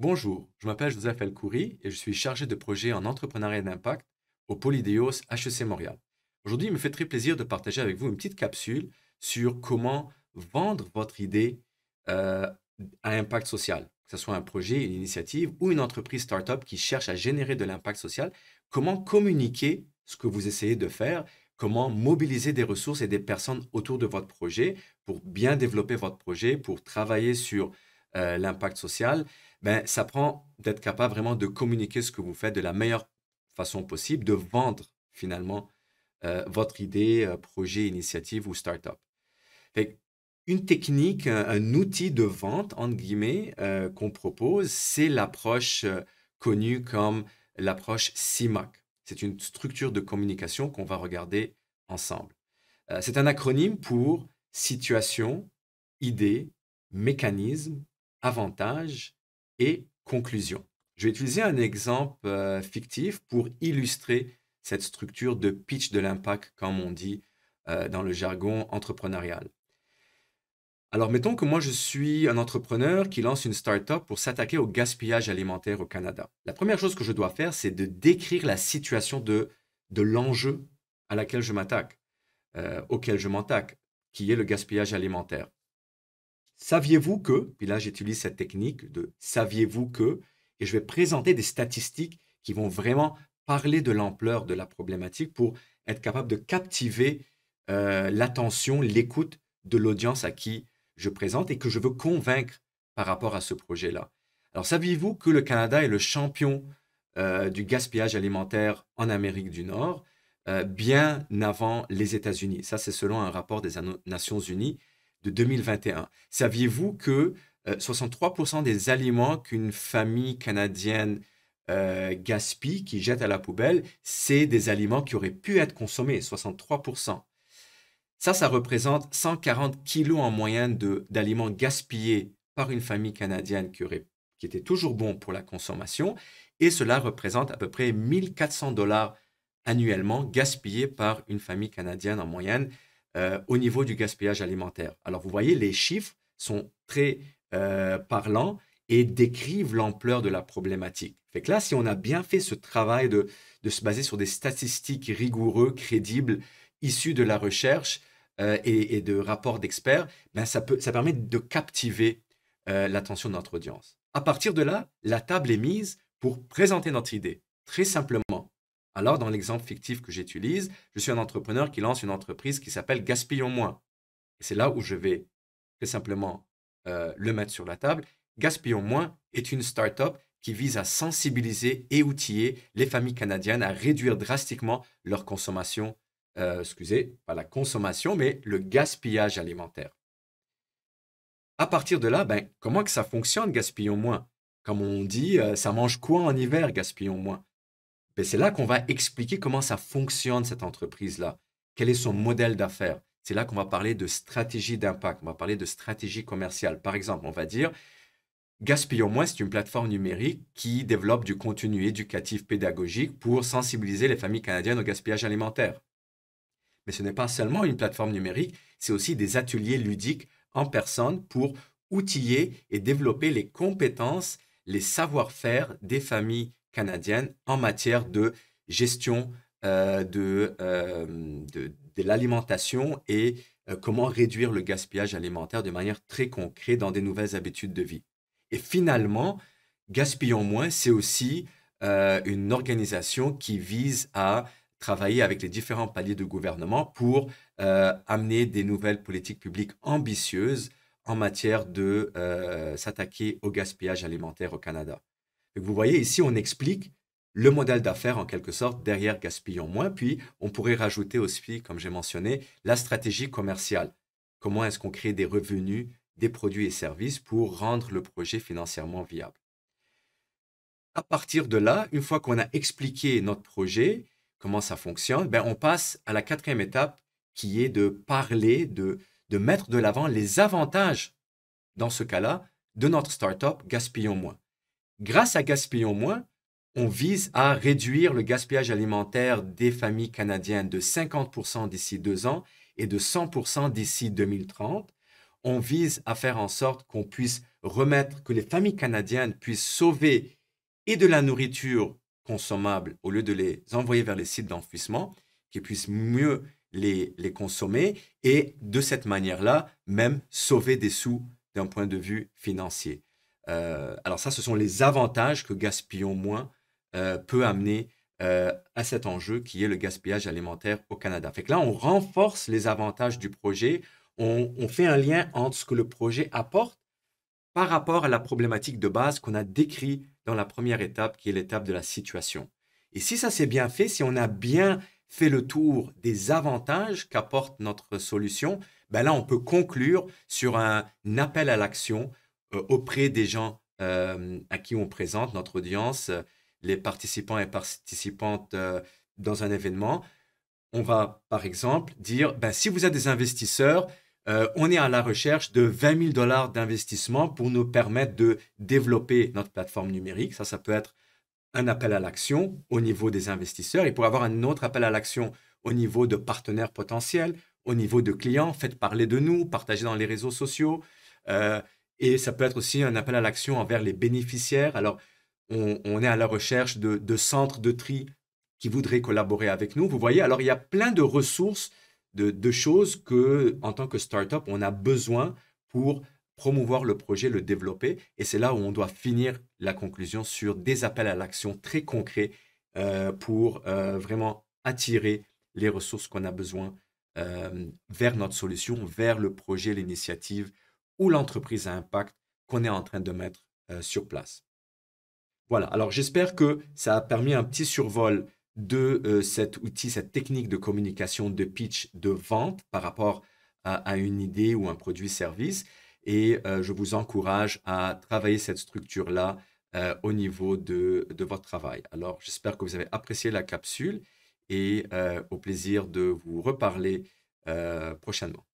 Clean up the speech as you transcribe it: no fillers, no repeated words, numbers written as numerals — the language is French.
Bonjour, je m'appelle Joseph Elkoury et je suis chargé de projet en entrepreneuriat d'impact au Polydeos HEC Montréal. Aujourd'hui, il me fait très plaisir de partager avec vous une petite capsule sur comment vendre votre idée euh, à impact social, que ce soit un projet, une initiative ou une entreprise start-up qui cherche à générer de l'impact social. Comment communiquer ce que vous essayez de faire, comment mobiliser des ressources et des personnes autour de votre projet pour bien développer votre projet, pour travailler sur l'impact social. Ben, ça prend d'être capable vraiment de communiquer ce que vous faites de la meilleure façon possible, de vendre finalement votre idée, projet, initiative ou start-up. Fait une technique, un outil de vente, entre guillemets, qu'on propose, c'est l'approche connue comme l'approche CIMAC. C'est une structure de communication qu'on va regarder ensemble. C'est un acronyme pour situation, idée, mécanisme, avantage et conclusion. Je vais utiliser un exemple fictif pour illustrer cette structure de pitch de l'impact, comme on dit dans le jargon entrepreneurial. Alors, mettons que moi, je suis un entrepreneur qui lance une start-up pour s'attaquer au gaspillage alimentaire au Canada. La première chose que je dois faire, c'est de décrire la situation de l'enjeu à laquelle je m'attaque, auquel je m'attaque, qui est le gaspillage alimentaire. Saviez-vous que, puis là j'utilise cette technique de saviez-vous que, et je vais présenter des statistiques qui vont vraiment parler de l'ampleur de la problématique pour être capable de captiver l'attention, l'écoute de l'audience à qui je présente et que je veux convaincre par rapport à ce projet-là. Alors saviez-vous que le Canada est le champion du gaspillage alimentaire en Amérique du Nord, bien avant les États-Unis? Ça, c'est selon un rapport des Nations Unies de 2021. Saviez-vous que 63% des aliments qu'une famille canadienne gaspille, qui jette à la poubelle, c'est des aliments qui auraient pu être consommés, 63%. Ça représente 140 kilos en moyenne d'aliments gaspillés par une famille canadienne qui était toujours bon pour la consommation, et cela représente à peu près 1400 $ annuellement gaspillés par une famille canadienne en moyenne au niveau du gaspillage alimentaire. Alors vous voyez, les chiffres sont très parlants et décrivent l'ampleur de la problématique. Fait que là, si on a bien fait ce travail de se baser sur des statistiques rigoureux, crédibles, issues de la recherche et de rapports d'experts, ben ça permet de captiver l'attention de notre audience. À partir de là, la table est mise pour présenter notre idée, très simplement. Alors, dans l'exemple fictif que j'utilise, je suis un entrepreneur qui lance une entreprise qui s'appelle Gaspillons moins. Et c'est là où je vais très simplement le mettre sur la table. Gaspillons moins est une start-up qui vise à sensibiliser et outiller les familles canadiennes à réduire drastiquement leur consommation, excusez, pas la consommation, mais le gaspillage alimentaire. À partir de là, ben, comment que ça fonctionne, gaspillons moins? Comme on dit, ça mange quoi en hiver, gaspillons moins? Ben, c'est là qu'on va expliquer comment ça fonctionne, cette entreprise-là. Quel est son modèle d'affaires? C'est là qu'on va parler de stratégie d'impact, on va parler de stratégie commerciale. Par exemple, on va dire, Gaspillons moins, c'est une plateforme numérique qui développe du contenu éducatif pédagogique pour sensibiliser les familles canadiennes au gaspillage alimentaire. Mais ce n'est pas seulement une plateforme numérique, c'est aussi des ateliers ludiques en personne pour outiller et développer les compétences, les savoir-faire des familles canadiennes en matière de gestion de l'alimentation et comment réduire le gaspillage alimentaire de manière très concrète dans des nouvelles habitudes de vie. Et finalement, Gaspillons moins, c'est aussi une organisation qui vise à travailler avec les différents paliers de gouvernement pour amener des nouvelles politiques publiques ambitieuses en matière de s'attaquer au gaspillage alimentaire au Canada. Donc, vous voyez, ici, on explique le modèle d'affaires en quelque sorte derrière Gaspillons moins, puis on pourrait rajouter aussi, comme j'ai mentionné, la stratégie commerciale. Comment est-ce qu'on crée des revenus, des produits et services pour rendre le projet financièrement viable? À partir de là, une fois qu'on a expliqué notre projet, comment ça fonctionne, ben on passe à la quatrième étape qui est de parler, de mettre de l'avant les avantages, dans ce cas-là, de notre startup Gaspillons moins. Grâce à Gaspillons moins, on vise à réduire le gaspillage alimentaire des familles canadiennes de 50% d'ici 2 ans et de 100% d'ici 2030. on vise à faire en sorte qu'on puisse remettre, que les familles canadiennes puissent sauver et de la nourriture consommable au lieu de les envoyer vers les sites d'enfouissement, qu'ils puissent mieux les consommer et de cette manière-là, même sauver des sous d'un point de vue financier. Alors ça, ce sont les avantages que Gaspillons moins peut amener à cet enjeu qui est le gaspillage alimentaire au Canada. Fait que là, on renforce les avantages du projet, on fait un lien entre ce que le projet apporte par rapport à la problématique de base qu'on a décrit dans la première étape, qui est l'étape de la situation. Et si ça s'est bien fait, si on a bien fait le tour des avantages qu'apporte notre solution, ben là, on peut conclure sur un appel à l'action auprès des gens à qui on présente notre audience, les participants et participantes dans un événement. On va, par exemple, dire, ben, si vous êtes des investisseurs, on est à la recherche de 20 000 dollars d'investissement pour nous permettre de développer notre plateforme numérique. Ça peut être un appel à l'action au niveau des investisseurs. Il pourrait y avoir un autre appel à l'action au niveau de partenaires potentiels, au niveau de clients. Faites parler de nous, partagez dans les réseaux sociaux. Euh, et ça peut être aussi un appel à l'action envers les bénéficiaires. Alors, on est à la recherche de centres de tri qui voudraient collaborer avec nous. Vous voyez, alors il y a plein de ressources, de choses que, en tant que startup, on a besoin pour promouvoir le projet, le développer. Et c'est là où on doit finir la conclusion sur des appels à l'action très concrets pour vraiment attirer les ressources qu'on a besoin vers notre solution, vers le projet, l'initiative ou l'entreprise à impact qu'on est en train de mettre sur place. Voilà, alors j'espère que ça a permis un petit survol de cet outil, cette technique de communication de pitch de vente par rapport à une idée ou un produit-service. Et je vous encourage à travailler cette structure-là au niveau de votre travail. Alors j'espère que vous avez apprécié la capsule et au plaisir de vous reparler prochainement.